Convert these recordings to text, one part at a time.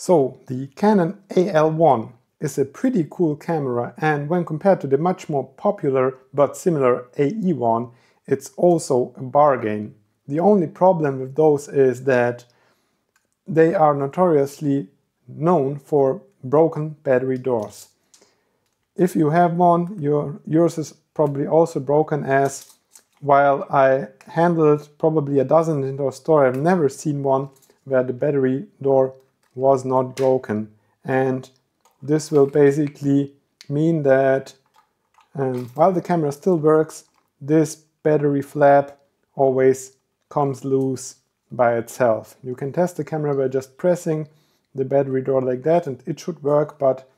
So the Canon AL-1 is a pretty cool camera, and when compared to the much more popular but similar AE1, it's also a bargain. The only problem with those is that they are notoriously known for broken battery doors. If you have one, yours is probably also broken, as while I handled probably a dozen in the store, I've never seen one where the battery door was not broken. And this will basically mean that while the camera still works, this battery flap always comes loose by itself. You can test the camera by just pressing the battery door like that and it should work, but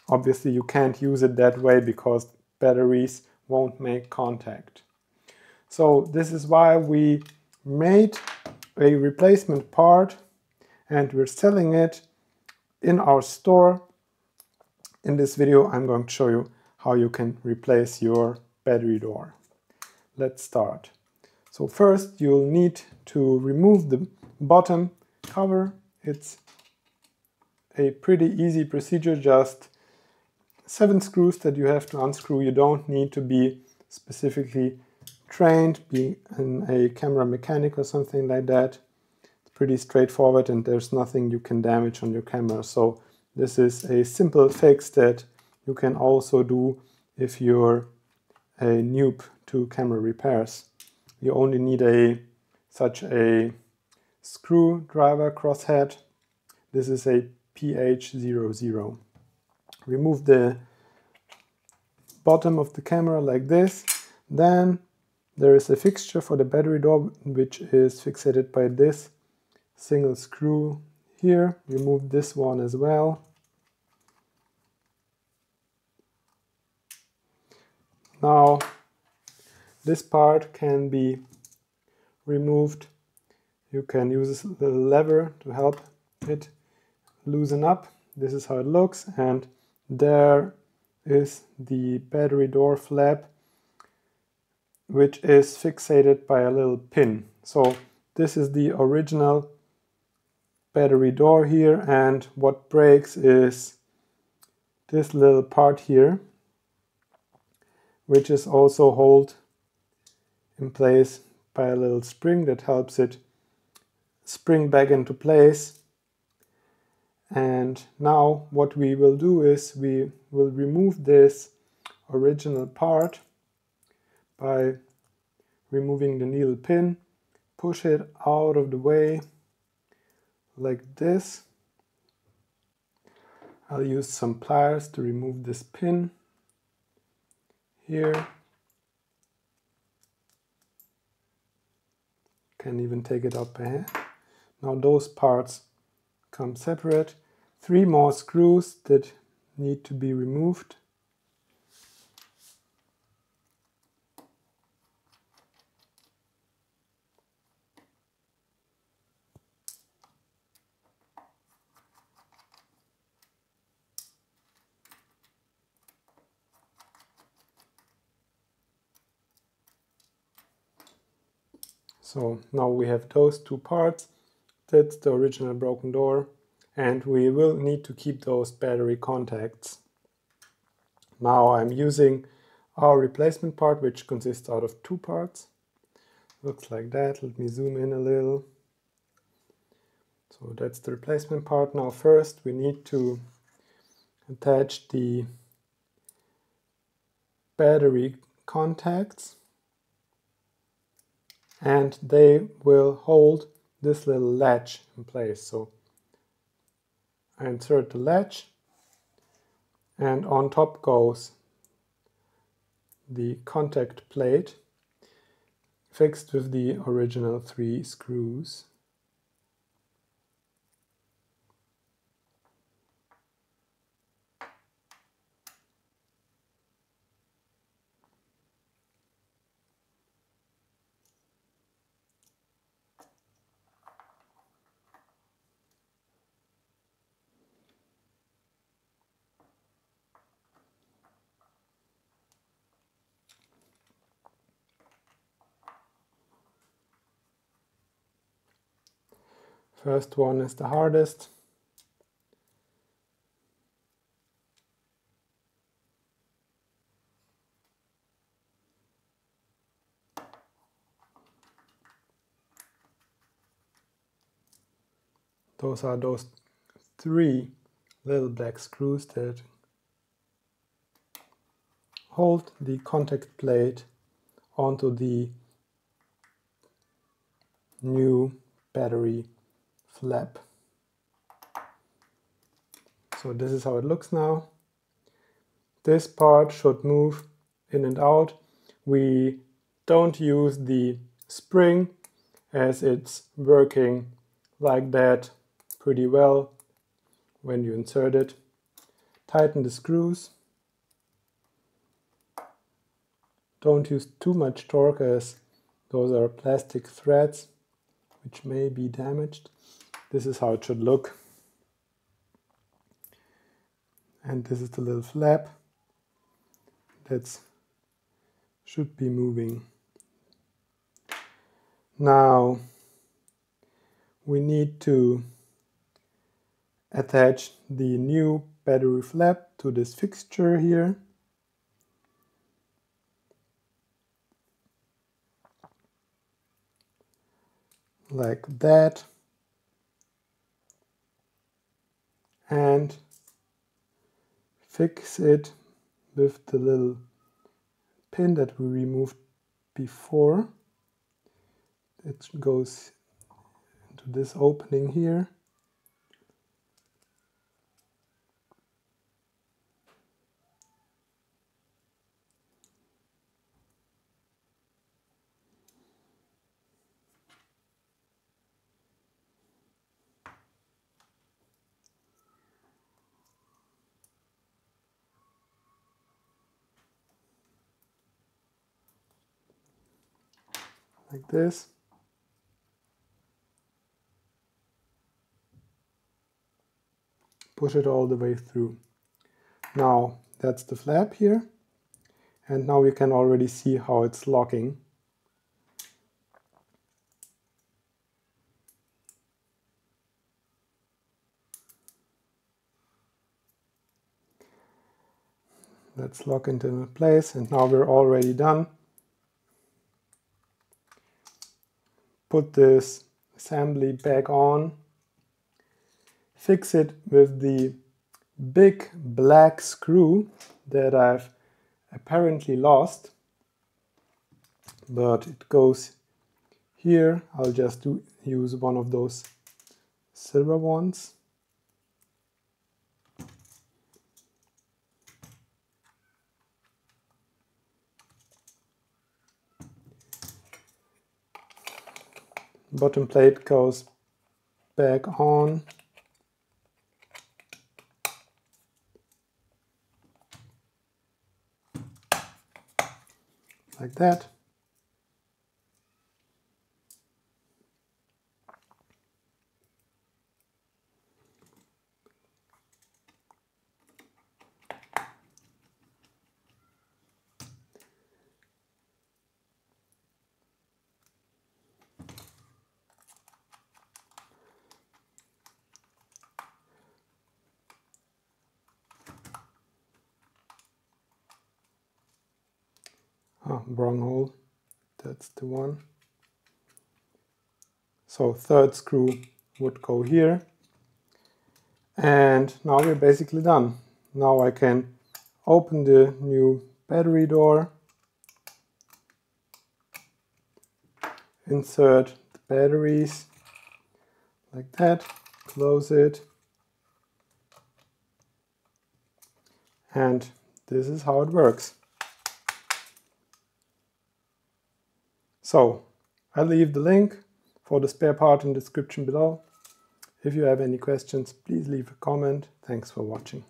obviously you can't use it that way because batteries won't make contact. So this is why we made a replacement part and we're selling it in our store. In this video I'm going to show you how you can replace your battery door. Let's start. So first you'll need to remove the bottom cover. It's a pretty easy procedure, just 7 screws that you have to unscrew. You don't need to be specifically trained, be a camera mechanic or something like that. It's pretty straightforward and there's nothing you can damage on your camera. So this is a simple fix that you can also do if you're a noob to camera repairs. You only need such a screwdriver crosshead. This is a PH00. Remove the bottom of the camera like this. Then there is a fixture for the battery door which is fixated by this single screw here. Remove this one as well. Now this part can be removed. You can use a little lever to help it loosen up. This is how it looks, and there is the battery door flap which is fixated by a little pin. So this is the original battery door here, and what breaks is this little part here, which is also held in place by a little spring that helps it spring back into place. And now what we will do is we will remove this original part by removing the needle pin, push it out of the way like this. I'll use some pliers to remove this pin here. Can even take it up by hand. Now those parts come separate. 3 more screws that need to be removed. So now we have those 2 parts. That's the original broken door, and we will need to keep those battery contacts. Now I'm using our replacement part, which consists out of 2 parts. Looks like that. Let me zoom in a little. So that's the replacement part. Now first we need to attach the battery contacts, and they will hold this little latch in place. So I insert the latch, and on top goes the contact plate fixed with the original 3 screws. First one is the hardest. those are those 3 little black screws that hold the contact plate onto the new battery flap. So this is how it looks now. This part should move in and out. We don't use the spring as it's working like that pretty well when you insert it. Tighten the screws. Don't use too much torque as those are plastic threads which may be damaged. This is how it should look. And this is the little flap that should be moving. Now we need to attach the new battery flap to this fixture here. Like that. And fix it with the little pin that we removed before. It goes into this opening here. Like this. Push it all the way through. Now that's the flap here, and now we can already see how it's locking. Let's lock it into place, and now we're already done. Put this assembly back on. Fix it with the big black screw that I've apparently lost, but it goes here. I'll just use one of those silver ones. Bottom plate goes back on. Like that. Oh, wrong hole. That's the one. So third screw would go here. And now we're basically done. Now I can open the new battery door, insert the batteries like that, close it, and this is how it works. So I'll leave the link for the spare part in the description below. If you have any questions, please leave a comment. Thanks for watching.